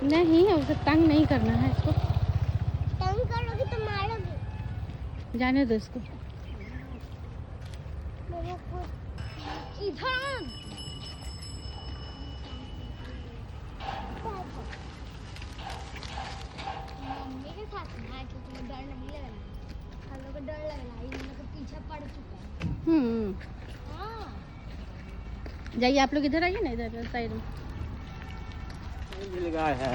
नहीं, उसे तंग नहीं करना है इसको। तंग करोगी तो मारोगी। जाने दो इसको। इधर मम्मी के साथ ना, क्योंकि मुझे डर नहीं लग रहा है। हम लोग को डर लग रहा है, इन लोग के पीछे पड़ चुका है। हाँ जाइए आप लोग, इधर आइए ना, इधर साइड में गाय है।